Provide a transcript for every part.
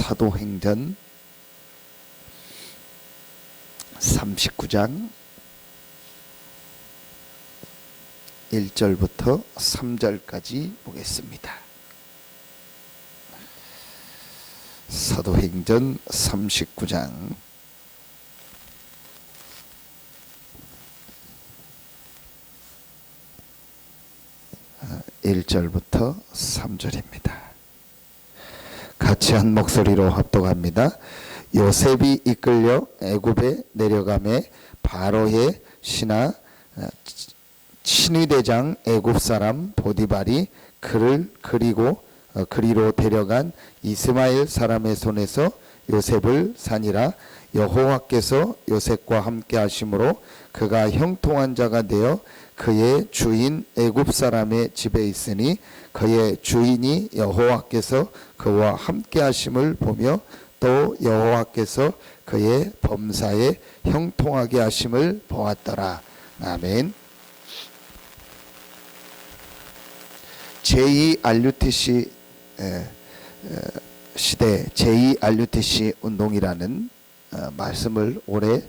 사도행전 39장 1절부터 3절까지 보겠습니다. 사도행전 39장 1절부터 3절입니다. 같이 한 목소리로 합독합니다. 요셉이 이끌려 애굽에 내려가매 바로의 신하 친위대장 애굽 사람 보디발이 그를 그리로 데려간 이스마엘 사람의 손에서 요셉을 산이라. 여호와께서 요셉과 함께 하심으로 그가 형통한 자가 되어 그의 주인 애굽 사람의 집에 있으니 그의 주인이 여호와께서 그와 함께 하심을 보며 또 여호와께서 그의 범사에 형통하게 하심을 보았더라. 아멘. 제2RUTC 시대 제2RUTC 운동이라는 말씀을 올해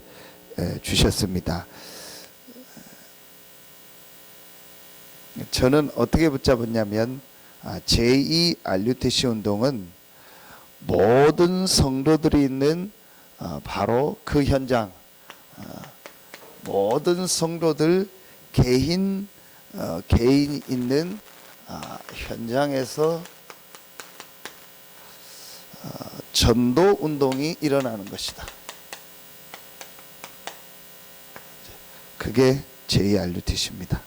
주셨습니다. 저는 어떻게 붙잡았냐면 제2RUTC 운동은 모든 성도들이 있는 바로 그 현장, 모든 성도들 개인 있는 현장에서 전도 운동이 일어나는 것이다. 그게 제2RUTC입니다.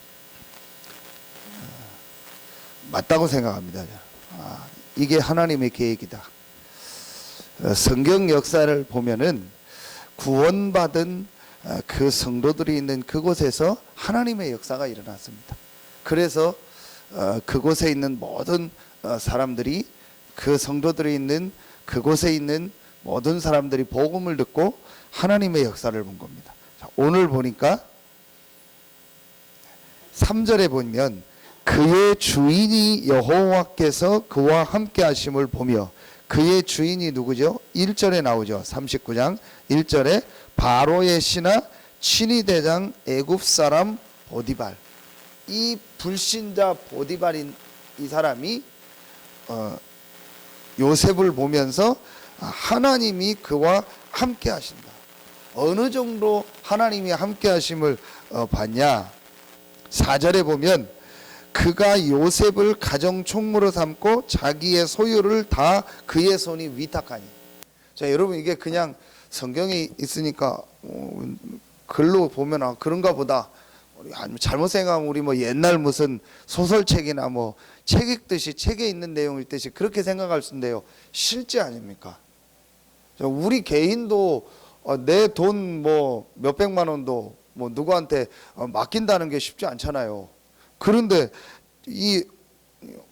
맞다고 생각합니다. 이게 하나님의 계획이다. 성경 역사를 보면은 구원받은 그 성도들이 있는 그곳에서 하나님의 역사가 일어났습니다. 그래서 그곳에 있는 모든 사람들이, 그 성도들이 있는 그곳에 있는 모든 사람들이 복음을 듣고 하나님의 역사를 본 겁니다. 자, 오늘 보니까 3절에 보면 그의 주인이 여호와께서 그와 함께 하심을 보며, 그의 주인이 누구죠? 1절에 나오죠. 39장 1절에 바로의 신하 친위대장 애굽 사람 보디발. 이 불신자 보디발인 이 사람이 요셉을 보면서 하나님이 그와 함께 하신다. 어느 정도 하나님이 함께 하심을 봤냐? 4절에 보면 그가 요셉을 가정 총무로 삼고 자기의 소유를 다 그의 손이 위탁하니. 자, 여러분, 이게 그냥 성경에 있으니까 글로 보면 그런가 보다. 잘못 생각하면 우리 뭐 옛날 무슨 소설책이나 뭐 책 읽듯이 책에 있는 내용 읽듯이 그렇게 생각할 수 있는데요, 실제 아닙니까? 우리 개인도 내 돈 뭐 몇백만 원도 뭐 누구한테 맡긴다는 게 쉽지 않잖아요. 그런데 이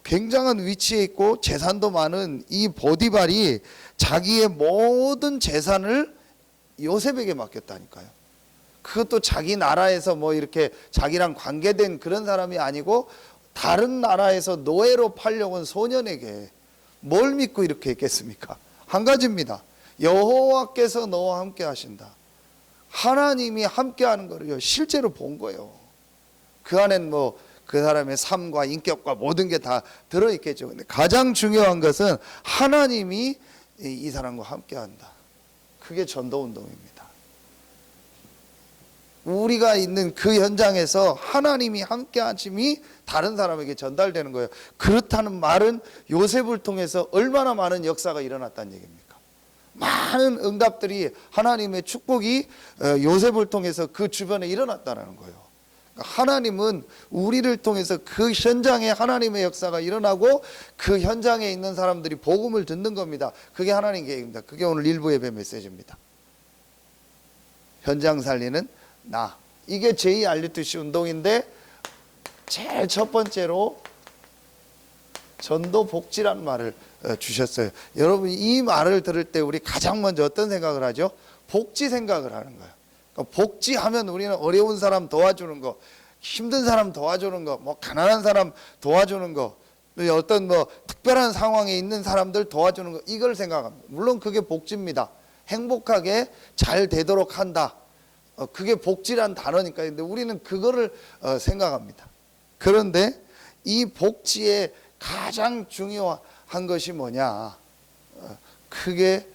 굉장한 위치에 있고 재산도 많은 이 보디발이 자기의 모든 재산을 요셉에게 맡겼다니까요. 그것도 자기 나라에서 뭐 이렇게 자기랑 관계된 그런 사람이 아니고 다른 나라에서 노예로 팔려온 소년에게. 뭘 믿고 이렇게 했겠습니까? 한 가지입니다. 여호와께서 너와 함께 하신다. 하나님이 함께 하는 거를 실제로 본 거예요. 그 안엔 뭐 그 사람의 삶과 인격과 모든 게 다 들어있겠죠. 근데 가장 중요한 것은 하나님이 이 사람과 함께 한다. 그게 전도운동입니다. 우리가 있는 그 현장에서 하나님이 함께 하심이 다른 사람에게 전달되는 거예요. 그렇다는 말은 요셉을 통해서 얼마나 많은 역사가 일어났다는 얘기입니까? 많은 응답들이, 하나님의 축복이 요셉을 통해서 그 주변에 일어났다는 거예요. 하나님은 우리를 통해서 그 현장에 하나님의 역사가 일어나고 그 현장에 있는 사람들이 복음을 듣는 겁니다. 그게 하나님 계획입니다. 그게 오늘 일부 예배 메시지입니다. 현장 살리는 나. 이게 제2RUTC 운동인데, 제일 첫 번째로 전도 복지라는 말을 주셨어요. 여러분, 이 말을 들을 때 우리 가장 먼저 어떤 생각을 하죠? 복지 생각을 하는 거예요. 복지하면 우리는 어려운 사람 도와주는 거, 힘든 사람 도와주는 거, 뭐 가난한 사람 도와주는 거, 어떤 뭐 특별한 상황에 있는 사람들 도와주는 거, 이걸 생각합니다. 물론 그게 복지입니다. 행복하게 잘 되도록 한다. 그게 복지란 단어니까. 근데 우리는 그거를 생각합니다. 그런데 이 복지의 가장 중요한 것이 뭐냐? 그게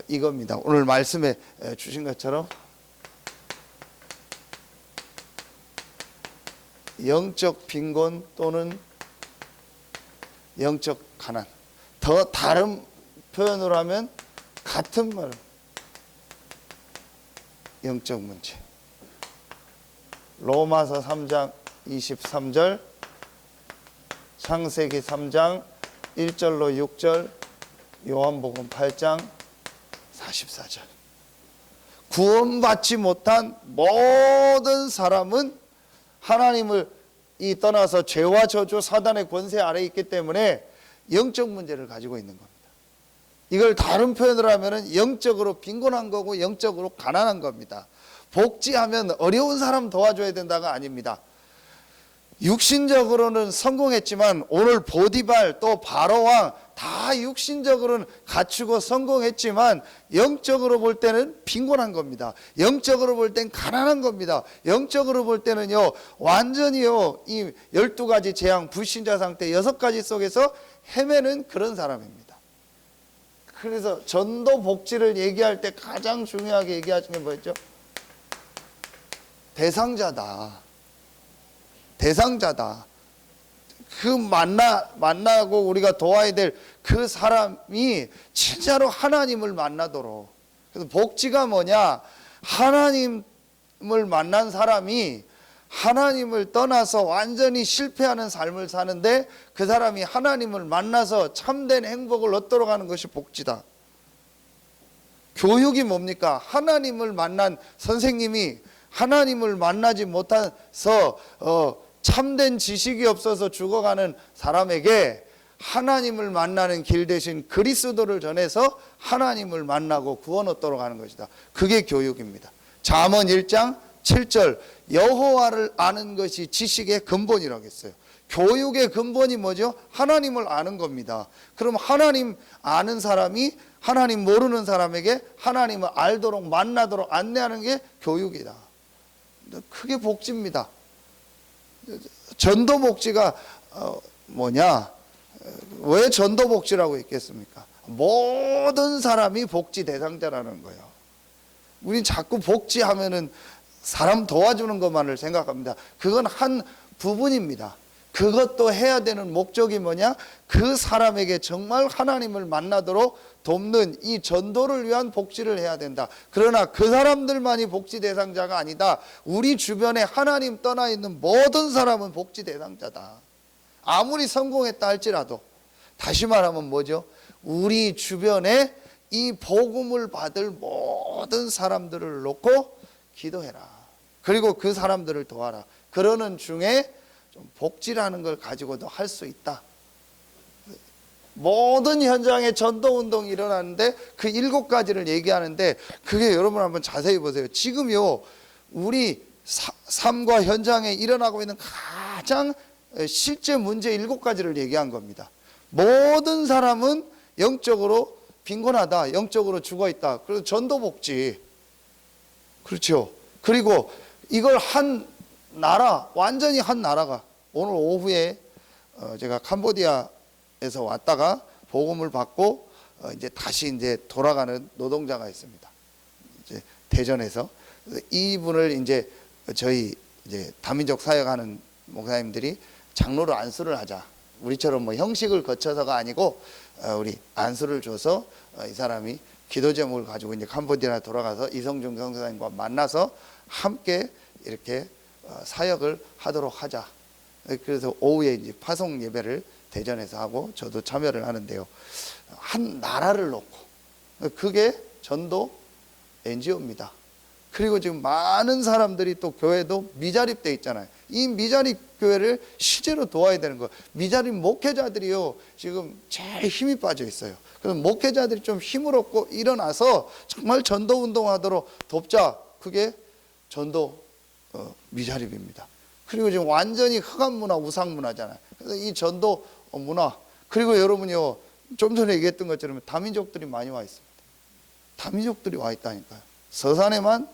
이겁니다. 오늘 말씀에 주신 것처럼 영적 빈곤 또는 영적 가난. 더 다른 표현으로 하면 같은 말, 영적 문제. 로마서 3장 23절, 창세기 3장 1절로 6절, 요한복음 8장 44절. 구원받지 못한 모든 사람은 하나님을 떠나서 죄와 저주 사단의 권세 아래에 있기 때문에 영적 문제를 가지고 있는 겁니다. 이걸 다른 표현으로 하면 영적으로 빈곤한 거고 영적으로 가난한 겁니다. 복지하면 어려운 사람 도와줘야 된다가 아닙니다. 육신적으로는 성공했지만 오늘 보디발 또 바로왕 다 육신적으로는 갖추고 성공했지만 영적으로 볼 때는 빈곤한 겁니다. 영적으로 볼 땐 가난한 겁니다. 영적으로 볼 때는요 완전히요 이 12가지 재앙 불신자 상태 6가지 속에서 헤매는 그런 사람입니다. 그래서 전도 복지를 얘기할 때 가장 중요하게 얘기하신 게 뭐였죠? 대상자다. 대상자다. 그 만나고 우리가 도와야 될 그 사람이 진짜로 하나님을 만나도록. 그래서 복지가 뭐냐? 하나님을 만난 사람이 하나님을 떠나서 완전히 실패하는 삶을 사는데 그 사람이 하나님을 만나서 참된 행복을 얻도록 하는 것이 복지다. 교육이 뭡니까? 하나님을 만난 선생님이 하나님을 만나지 못해서 참된 지식이 없어서 죽어가는 사람에게 하나님을 만나는 길 대신 그리스도를 전해서 하나님을 만나고 구원 얻도록 하는 것이다. 그게 교육입니다. 잠언 1장 7절 여호와를 아는 것이 지식의 근본이라고 했어요. 교육의 근본이 뭐죠? 하나님을 아는 겁니다. 그럼 하나님 아는 사람이 하나님 모르는 사람에게 하나님을 알도록 만나도록 안내하는 게 교육이다. 그게 복지입니다. 전도 복지가 뭐냐? 왜 전도 복지라고 했겠습니까? 모든 사람이 복지 대상자라는 거예요. 우린 자꾸 복지하면은 사람 도와주는 것만을 생각합니다. 그건 한 부분입니다. 그것도 해야 되는 목적이 뭐냐? 그 사람에게 정말 하나님을 만나도록 돕는 이 전도를 위한 복지를 해야 된다. 그러나 그 사람들만이 복지 대상자가 아니다. 우리 주변에 하나님 떠나 있는 모든 사람은 복지 대상자다. 아무리 성공했다 할지라도 다시 말하면 뭐죠? 우리 주변에 이 복음을 받을 모든 사람들을 놓고 기도해라. 그리고 그 사람들을 도와라. 그러는 중에 좀 복지라는 걸 가지고도 할 수 있다. 모든 현장에 전도운동이 일어나는데 그 7가지를 얘기하는데 그게 여러분 한번 자세히 보세요. 지금요 우리 삶과 현장에 일어나고 있는 가장 실제 문제 7가지를 얘기한 겁니다. 모든 사람은 영적으로 빈곤하다. 영적으로 죽어있다. 그래서 전도복지. 그렇죠. 그리고 이걸 한 나라, 완전히 한 나라가 오늘 오후에 제가 캄보디아에서 왔다가 복음을 받고 이제 다시 이제 돌아가는 노동자가 있습니다. 이제 대전에서 이분을 이제 저희 이제 다민족 사역하는 목사님들이 장로로 안수를 하자. 우리처럼 뭐 형식을 거쳐서가 아니고 우리 안수를 줘서 이 사람이 기도 제목을 가지고 이제 캄보디아 돌아가서 이성중 선교사님과 만나서 함께 이렇게 사역을 하도록 하자. 그래서 오후에 이제 파송 예배를 대전에서 하고 저도 참여를 하는데요. 한 나라를 놓고 그게 전도 NGO입니다. 그리고 지금 많은 사람들이 또 교회도 미자립돼 있잖아요. 이 미자립 교회를 실제로 도와야 되는 거예요. 미자립 목회자들이요 지금 제일 힘이 빠져 있어요. 그래서 목회자들이 좀 힘을 얻고 일어나서 정말 전도 운동하도록 돕자. 그게 전도 미자립입니다. 그리고 지금 완전히 흑암 문화, 우상 문화잖아요. 그래서 이 전도 문화. 그리고 여러분요, 좀 전에 얘기했던 것처럼 다민족들이 많이 와 있습니다. 다민족들이 와 있다니까요. 서산에만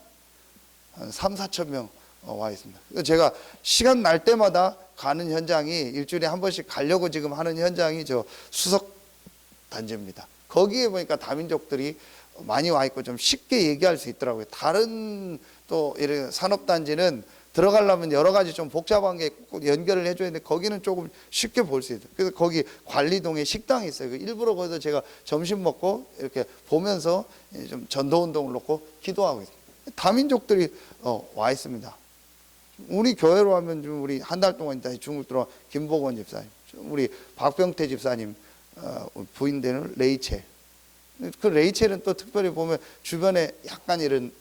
한 3, 4천 명 와 있습니다. 제가 시간 날 때마다 가는 현장이, 일주일에 한 번씩 가려고 지금 하는 현장이 저 수석 단지입니다. 거기에 보니까 다민족들이 많이 와 있고 좀 쉽게 얘기할 수 있더라고요. 다른 또 이런 산업단지는 들어가려면 여러 가지 좀 복잡한 게 꼭 연결을 해줘야 되는데 거기는 조금 쉽게 볼 수 있어요. 그래서 거기 관리동에 식당이 있어요. 일부러 거기서 제가 점심 먹고 이렇게 보면서 좀 전도운동을 놓고 기도하고 있어요. 다민족들이 와 있습니다. 우리 교회로 하면 좀 우리 한 달 동안 중국 들어와 김복원 집사님, 우리 박병태 집사님 부인되는 레이첼. 그 레이첼은 또 특별히 보면 주변에 약간 이런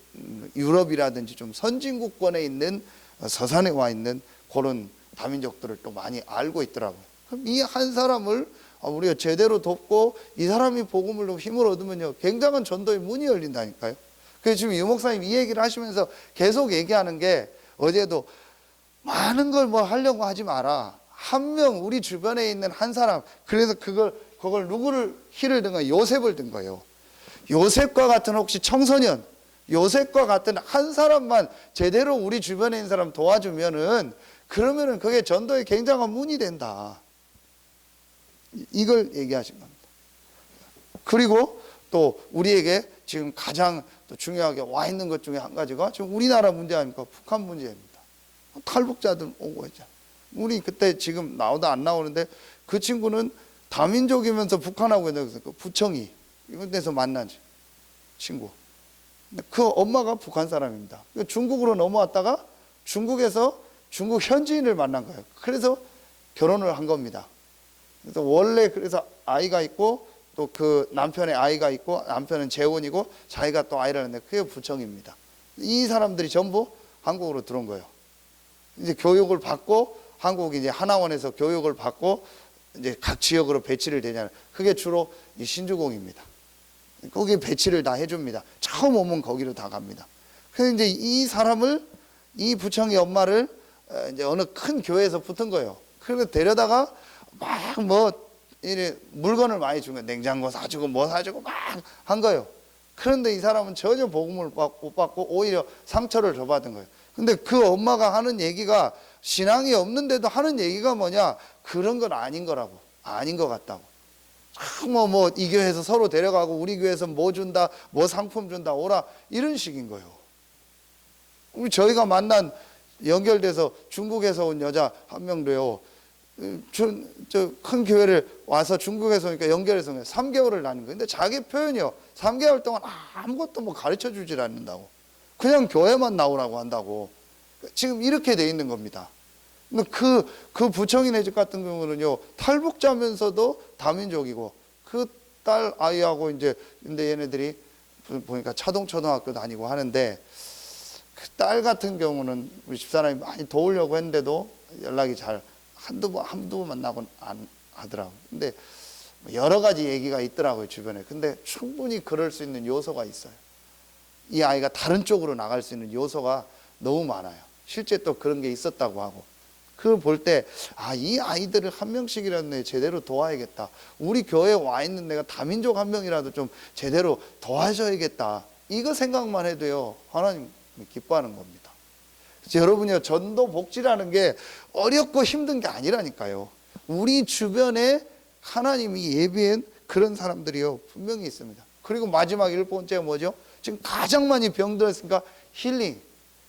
유럽이라든지 좀 선진국권에 있는 서산에 와 있는 그런 다민족들을 또 많이 알고 있더라고요. 그럼 이 한 사람을 우리가 제대로 돕고 이 사람이 복음을 힘을 얻으면요, 굉장한 전도의 문이 열린다니까요. 그래서 지금 유 목사님 이 얘기를 하시면서 계속 얘기하는 게, 어제도 많은 걸 뭐 하려고 하지 마라. 한 명, 우리 주변에 있는 한 사람. 그래서 그걸 누구를 희를 든 거예요? 요셉을 든 거예요. 요셉과 같은 혹시 청소년, 요셉과 같은 한 사람만 제대로 우리 주변에 있는 사람 도와주면은, 그러면은 그게 전도의 굉장한 문이 된다. 이걸 얘기하신 겁니다. 그리고 또 우리에게 지금 가장 또 중요하게 와 있는 것 중에 한 가지가 지금 우리나라 문제 아닙니까? 북한 문제입니다. 탈북자들 오고 있잖아요. 우리 그때 지금 나오다 안 나오는데, 그 친구는 다민족이면서 북한하고 있는 그 부청이 이런 데서 만난 친구. 그 엄마가 북한 사람입니다. 중국으로 넘어왔다가 중국에서 중국 현지인을 만난 거예요. 그래서 결혼을 한 겁니다. 그래서 원래 그래서 아이가 있고 또 그 남편의 아이가 있고, 남편은 재혼이고 자기가 또 아이를 낳는데 그게 부청입니다. 이 사람들이 전부 한국으로 들어온 거예요. 이제 교육을 받고, 한국 이제 하나원에서 교육을 받고 이제 각 지역으로 배치를 되잖아요. 그게 주로 이 신주공입니다. 거기 배치를 다 해줍니다. 처음 오면 거기로 다 갑니다. 그래서 이제 이 사람을, 이 부청의 엄마를 이제 어느 큰 교회에서 붙은 거예요. 그래서 데려다가 막 뭐 이래 물건을 많이 준 거예요. 냉장고 사주고 뭐 사주고 막 한 거예요. 그런데 이 사람은 전혀 복음을 못 받고 오히려 상처를 더 받은 거예요. 근데 그 엄마가 하는 얘기가, 신앙이 없는데도 하는 얘기가 뭐냐, 그런 건 아닌 거라고, 아닌 것 같다고. 이 교회에서 서로 데려가고 우리 교회에서 뭐 준다, 뭐 상품 준다, 오라, 이런 식인 거예요. 우리 저희가 만난, 연결돼서 중국에서 온 여자 한 명도요, 저 큰 교회를 와서 중국에서 오니까 연결해서 3개월을 다닌 거예요. 근데 자기 표현이요, 3개월 동안 아무것도 뭐 가르쳐 주질 않는다고, 그냥 교회만 나오라고 한다고. 지금 이렇게 돼 있는 겁니다. 그 부청이네 집 같은 경우는요, 탈북자면서도 다민족이고, 그 딸 아이하고 이제, 근데 얘네들이 보니까 차동초등학교 다니고 하는데, 그 딸 같은 경우는 우리 집사람이 많이 도우려고 했는데도 연락이 잘 한두 번 만나곤 안 하더라고요. 근데 여러 가지 얘기가 있더라고요, 주변에. 근데 충분히 그럴 수 있는 요소가 있어요. 이 아이가 다른 쪽으로 나갈 수 있는 요소가 너무 많아요. 실제 또 그런 게 있었다고 하고. 그걸 볼 때, 이 아이들을 한 명씩이라도 제대로 도와야겠다. 우리 교회에 와 있는 내가 다민족 한 명이라도 좀 제대로 도와줘야겠다. 이거 생각만 해도요, 하나님 기뻐하는 겁니다. 여러분이요, 전도 복지라는 게 어렵고 힘든 게 아니라니까요. 우리 주변에 하나님이 예비한 그런 사람들이요, 분명히 있습니다. 그리고 마지막 7번째가 뭐죠? 지금 가장 많이 병들었으니까 힐링.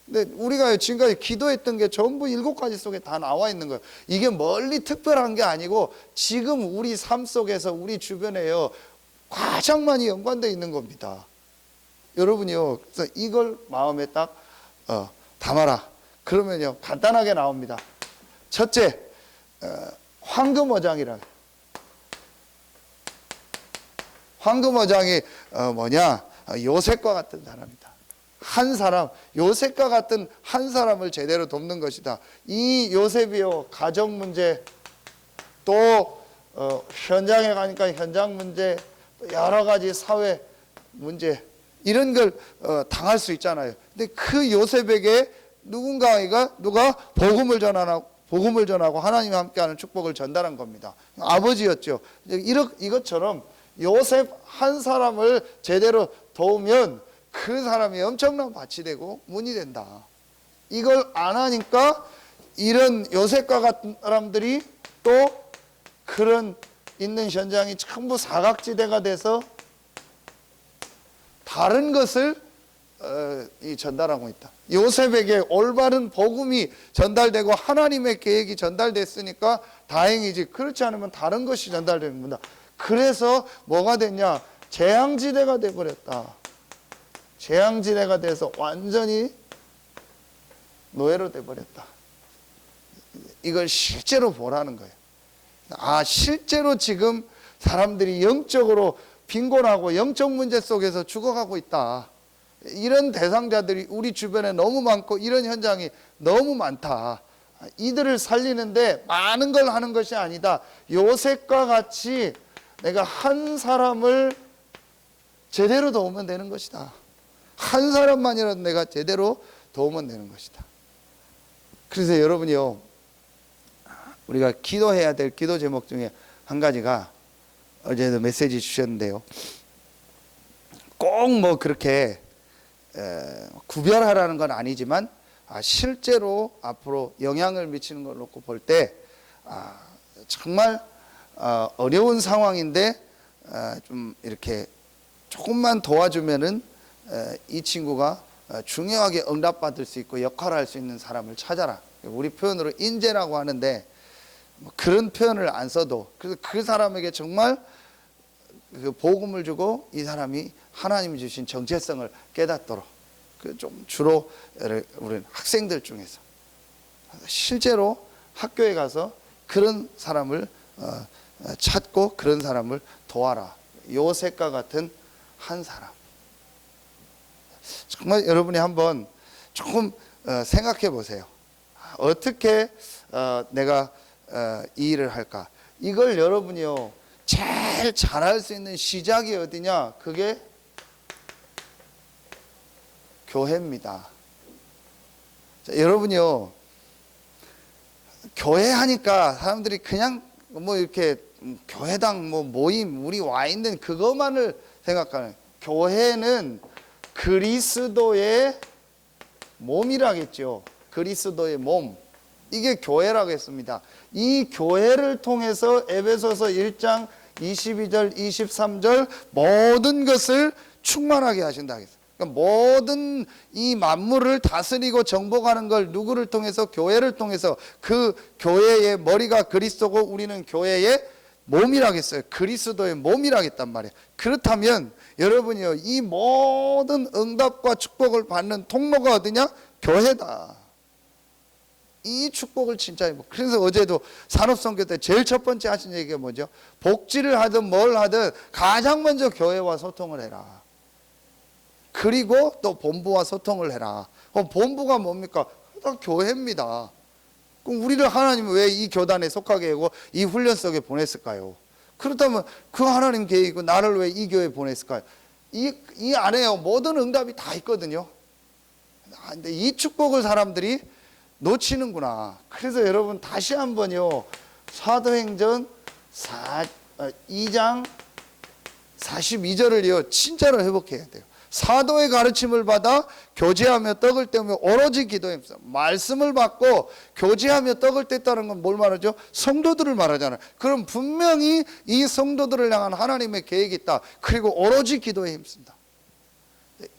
근데 우리가 지금까지 기도했던 게 전부 7가지 속에 다 나와 있는 거예요. 이게 멀리 특별한 게 아니고 지금 우리 삶 속에서 우리 주변에요, 가장 많이 연관되어 있는 겁니다. 여러분이요, 그래서 이걸 마음에 딱 담아라. 그러면요, 간단하게 나옵니다. 첫째, 황금어장이라. 황금어장이 뭐냐? 요셉과 같은 사람이다. 한 사람, 요셉과 같은 한 사람을 제대로 돕는 것이다. 이 요셉이요, 가정 문제, 또 현장에 가니까 현장 문제, 또 여러 가지 사회 문제, 이런 걸 당할 수 있잖아요. 근데 그 요셉에게 누가 복음을 복음을 전하고 하나님과 함께하는 축복을 전달한 겁니다. 아버지였죠. 이것처럼 요셉 한 사람을 제대로 도우면 그 사람이 엄청난 밭이 되고 문이 된다. 이걸 안 하니까 이런 요셉과 같은 사람들이 또 그런 있는 현장이 전부 사각지대가 돼서 다른 것을 전달하고 있다. 요셉에게 올바른 복음이 전달되고 하나님의 계획이 전달됐으니까 다행이지, 그렇지 않으면 다른 것이 전달됩니다. 그래서 뭐가 됐냐? 재앙지대가 돼버렸다. 재앙지대가 돼서 완전히 노예로 돼버렸다. 이걸 실제로 보라는 거예요. 실제로 지금 사람들이 영적으로 빈곤하고 영적 문제 속에서 죽어가고 있다. 이런 대상자들이 우리 주변에 너무 많고 이런 현장이 너무 많다. 이들을 살리는데 많은 걸 하는 것이 아니다. 요셉과 같이 내가 한 사람을 제대로 도우면 되는 것이다. 한 사람만이라도 내가 제대로 도우면 되는 것이다. 그래서 여러분이요, 우리가 기도해야 될 기도 제목 중에 한 가지가, 어제도 메시지 주셨는데요, 꼭 뭐 그렇게 구별하라는 건 아니지만 실제로 앞으로 영향을 미치는 걸 놓고 볼 때 정말 어려운 상황인데 좀 이렇게 조금만 도와주면은 이 친구가 중요하게 응답받을 수 있고 역할을 할 수 있는 사람을 찾아라. 우리 표현으로 인재라고 하는데 그런 표현을 안 써도, 그래서 그 사람에게 정말 그 복음을 주고 이 사람이 하나님이 주신 정체성을 깨닫도록, 그 좀 주로 우리 학생들 중에서 실제로 학교에 가서 그런 사람을 찾고 그런 사람을 도와라. 요셉과 같은 한 사람. 정말 여러분이 한번 조금 생각해 보세요. 어떻게 내가 이 일을 할까? 이걸 여러분이요, 제일 잘할 수 있는 시작이 어디냐? 그게 교회입니다. 자, 여러분이요, 교회 하니까 사람들이 그냥 뭐 이렇게 교회당 뭐 모임, 우리 와 있는 그것만을 생각하는, 교회는 그리스도의 몸이라겠죠. 그리스도의 몸. 이게 교회라고 했습니다. 이 교회를 통해서 에베소서 1장 22절 23절 모든 것을 충만하게 하신다 하겠어요. 그러니까 모든 이 만물을 다스리고 정복하는 걸 누구를 통해서? 교회를 통해서. 그 교회의 머리가 그리스도고 우리는 교회의 몸이라겠어요. 그리스도의 몸이라겠단 말이에요. 그렇다면 여러분이요, 이 모든 응답과 축복을 받는 통로가 어디냐? 교회다. 이 축복을 진짜 해보. 그래서 어제도 산업선교 때 제일 첫 번째 하신 얘기가 뭐죠? 복지를 하든 뭘 하든 가장 먼저 교회와 소통을 해라. 그리고 또 본부와 소통을 해라. 그럼 본부가 뭡니까? 다 교회입니다. 그럼 우리를 하나님은 왜 이 교단에 속하게 하고 이 훈련 속에 보냈을까요? 그렇다면 그 하나님 계획이고 나를 왜 이 교회에 보냈을까요? 이 안에요, 모든 응답이 다 있거든요. 근데 이 축복을 사람들이 놓치는구나. 그래서 여러분 다시 한번요, 사도행전 2장 42절을요 진짜로 회복해야 돼요. 사도의 가르침을 받아 교제하며 떡을 떼며 오로지 기도했어. 말씀을 받고 교제하며 떡을 뗐다는 건 뭘 말하죠? 성도들을 말하잖아요. 그럼 분명히 이 성도들을 향한 하나님의 계획이 있다. 그리고 오로지 기도에 힘쓴다.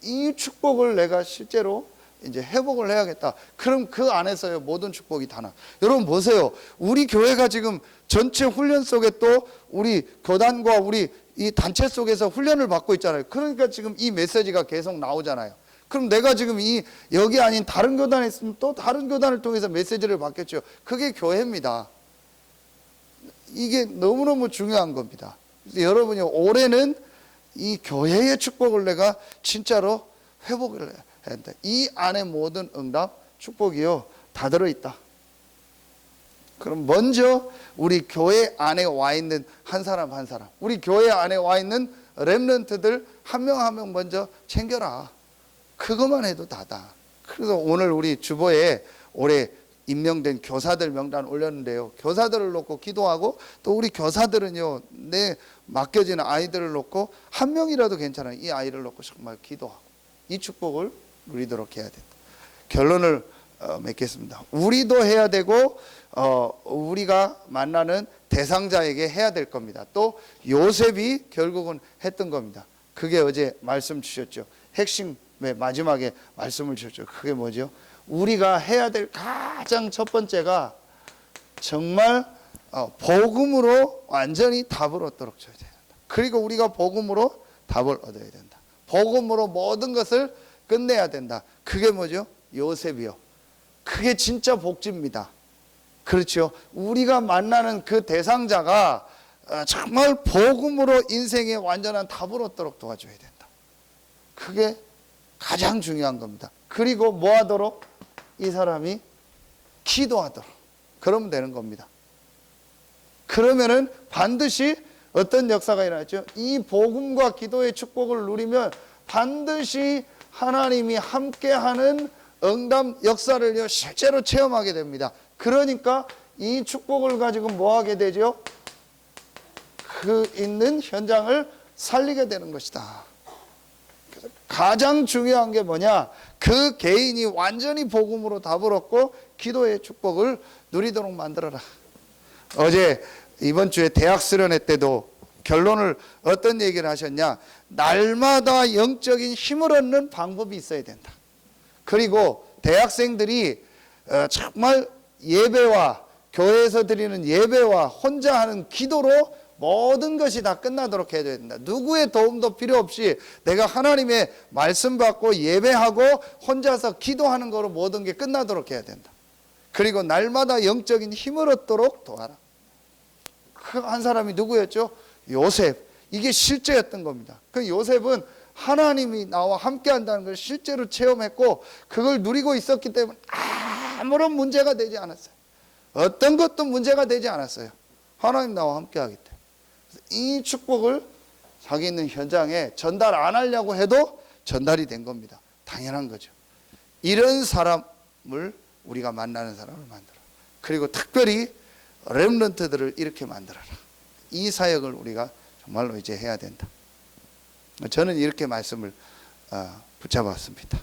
이 축복을 내가 실제로 이제 회복을 해야겠다. 그럼 그 안에서요 모든 축복이 다 나. 여러분 보세요. 우리 교회가 지금 전체 훈련 속에 또 우리 교단과 우리 이 단체 속에서 훈련을 받고 있잖아요. 그러니까 지금 이 메시지가 계속 나오잖아요. 그럼 내가 지금 여기 아닌 다른 교단에 있으면 또 다른 교단을 통해서 메시지를 받겠죠. 그게 교회입니다. 이게 너무너무 중요한 겁니다. 그래서 여러분이 올해는 이 교회의 축복을 내가 진짜로 회복을 해야 한다. 이 안에 모든 응답, 축복이요 다 들어있다. 그럼 먼저 우리 교회 안에 와 있는 한 사람 한 사람, 우리 교회 안에 와 있는 렘넌트들 한 명 한 명 먼저 챙겨라. 그것만 해도 다다. 그래서 오늘 우리 주보에 올해 임명된 교사들 명단 올렸는데요. 교사들을 놓고 기도하고 또 우리 교사들은요, 내 맡겨지는 아이들을 놓고 한 명이라도 괜찮아요. 이 아이를 놓고 정말 기도하고 이 축복을 누리도록 해야 된다. 결론을 맺겠습니다. 우리도 해야 되고 우리가 만나는 대상자에게 해야 될 겁니다. 또 요셉이 결국은 했던 겁니다. 그게 어제 말씀 주셨죠. 핵심 마지막에 말씀을 주셨죠. 그게 뭐죠? 우리가 해야 될 가장 첫 번째가 정말 복음으로 완전히 답을 얻도록 줘야 된다. 그리고 우리가 복음으로 답을 얻어야 된다. 복음으로 모든 것을 끝내야 된다. 그게 뭐죠? 요셉이요. 그게 진짜 복지입니다. 그렇죠. 우리가 만나는 그 대상자가 정말 복음으로 인생의 완전한 답을 얻도록 도와줘야 된다. 그게 가장 중요한 겁니다. 그리고 뭐 하도록? 이 사람이 기도하도록. 그러면 되는 겁니다. 그러면은 반드시 어떤 역사가 일어났죠? 이 복음과 기도의 축복을 누리면 반드시 하나님이 함께하는 응답 역사를 실제로 체험하게 됩니다. 그러니까 이 축복을 가지고 뭐 하게 되죠? 그 있는 현장을 살리게 되는 것이다. 그래서 가장 중요한 게 뭐냐? 그 개인이 완전히 복음으로 답을 얻고 기도의 축복을 누리도록 만들어라. 어제 이번 주에 대학 수련회 때도 결론을 어떤 얘기를 하셨냐? 날마다 영적인 힘을 얻는 방법이 있어야 된다. 그리고 대학생들이 정말 예배와 교회에서 드리는 예배와 혼자 하는 기도로 모든 것이 다 끝나도록 해야 된다. 누구의 도움도 필요 없이 내가 하나님의 말씀 받고 예배하고 혼자서 기도하는 거로 모든 게 끝나도록 해야 된다. 그리고 날마다 영적인 힘을 얻도록 도와라. 그 한 사람이 누구였죠? 요셉. 이게 실제였던 겁니다. 그 요셉은 하나님이 나와 함께 한다는 걸 실제로 체험했고 그걸 누리고 있었기 때문에 아무런 문제가 되지 않았어요. 어떤 것도 문제가 되지 않았어요. 하나님 나와 함께 하기 때문에. 이 축복을 자기 있는 현장에 전달 안 하려고 해도 전달이 된 겁니다. 당연한 거죠. 이런 사람을 우리가 만나는 사람을 만들어. 그리고 특별히 렘넌트들을 이렇게 만들어라. 이 사역을 우리가 정말로 이제 해야 된다. 저는 이렇게 말씀을 붙잡았습니다.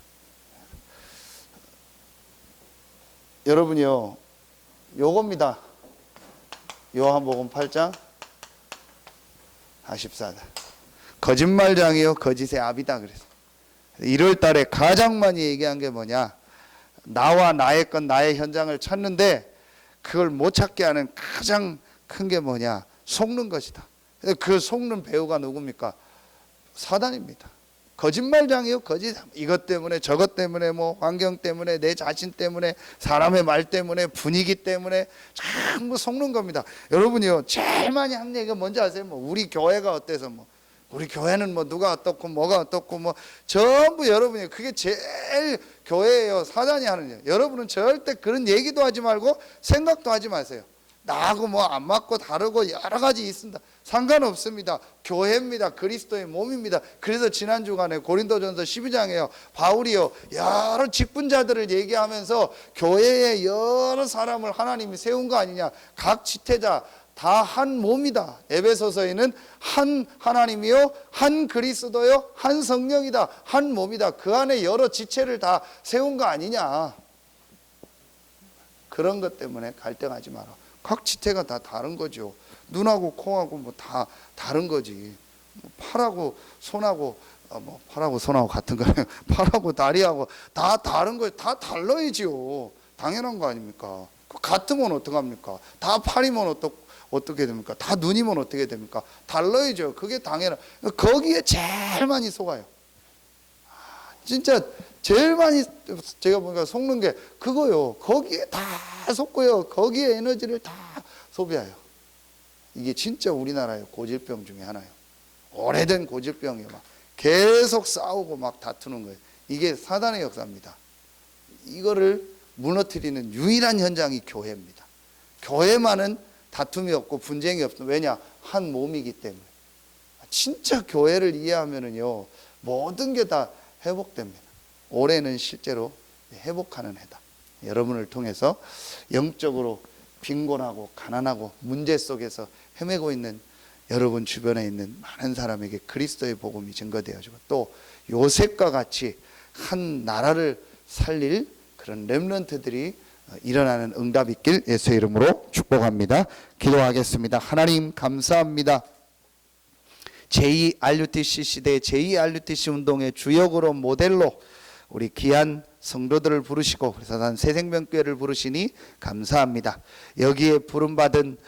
여러분이요, 요겁니다. 요한복음 8장 44절. 거짓말장이요 거짓의 아비다 그랬어요. 1월 달에 가장 많이 얘기한 게 뭐냐? 나와 나의 것, 나의 현장을 찾는데 그걸 못 찾게 하는 가장 큰 게 뭐냐? 속는 것이다. 그 속는 배우가 누굽니까? 사단입니다. 거짓말장이요 거짓. 이것 때문에 저것 때문에 뭐 환경 때문에 내 자신 때문에 사람의 말 때문에 분위기 때문에 전부 속는 겁니다. 여러분이요 제일 많이 하는 얘기가 뭔지 아세요? 뭐 우리 교회가 어때서 뭐 우리 교회는 뭐 누가 어떻고 뭐가 어떻고 뭐 전부 여러분이 그게 제일 교회예요. 사단이 하는 일. 여러분은 절대 그런 얘기도 하지 말고 생각도 하지 마세요. 나하고 뭐 안 맞고 다르고 여러 가지 있습니다. 상관없습니다. 교회입니다. 그리스도의 몸입니다. 그래서 지난 주간에 고린도전서 12장에요. 바울이요 여러 직분자들을 얘기하면서 교회의 여러 사람을 하나님이 세운 거 아니냐. 각 지체자 다 한 몸이다. 에베소서에는 한 하나님이요 한 그리스도요 한 성령이다. 한 몸이다. 그 안에 여러 지체를 다 세운 거 아니냐. 그런 것 때문에 갈등하지 마라. 각 지체가 다 다른 거죠. 눈하고 코하고 뭐 다 다른 거지. 팔하고 손하고 뭐 팔하고 손하고 같은 거예요. 팔하고 다리하고 다 다른 거, 다 달라야지요. 당연한 거 아닙니까? 같으면 어떡합니까? 다 팔이면 어떻게 됩니까? 다 눈이면 어떻게 됩니까? 달라야죠. 그게 당연한. 거기에 제일 많이 속아요. 진짜 제일 많이 제가 보니까 속는 게 그거요. 거기에 다 속고요. 거기에 에너지를 다 소비해요. 이게 진짜 우리나라의 고질병 중에 하나예요. 오래된 고질병이에요. 막 계속 싸우고 막 다투는 거예요. 이게 사단의 역사입니다. 이거를 무너뜨리는 유일한 현장이 교회입니다. 교회만은 다툼이 없고 분쟁이 없어. 왜냐? 한 몸이기 때문에. 진짜 교회를 이해하면은요 모든 게 다 회복됩니다. 올해는 실제로 회복하는 해다. 여러분을 통해서 영적으로 빈곤하고 가난하고 문제 속에서 헤매고 있는 여러분 주변에 있는 많은 사람에게 그리스도의 복음이 증거되어지고 또 요셉과 같이 한 나라를 살릴 그런 렘넌트들이 일어나는 응답 있길 예수의 이름으로 축복합니다. 기도하겠습니다. 하나님 감사합니다. 제2RUTC 시대 제2RUTC 운동의 주역으로 모델로 우리 귀한 성도들을 부르시고 그래서 난 새생명교회를 부르시니 감사합니다. 여기에 부름받은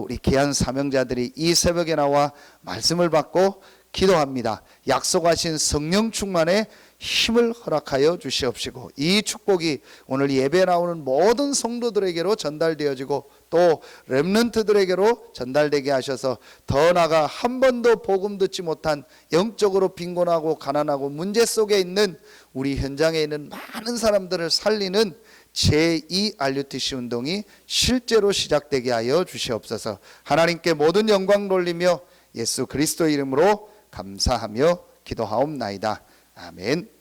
우리 귀한 사명자들이 이 새벽에 나와 말씀을 받고 기도합니다. 약속하신 성령 충만에 힘을 허락하여 주시옵시고 이 축복이 오늘 예배 나오는 모든 성도들에게로 전달되어지고 또 렘넌트들에게로 전달되게 하셔서 더 나아가 한 번도 복음 듣지 못한 영적으로 빈곤하고 가난하고 문제 속에 있는 우리 현장에 있는 많은 사람들을 살리는 제2RUTC 운동이 실제로 시작되게 하여 주시옵소서. 하나님께 모든 영광 돌리며 예수 그리스도 이름으로 감사하며 기도하옵나이다. 아멘.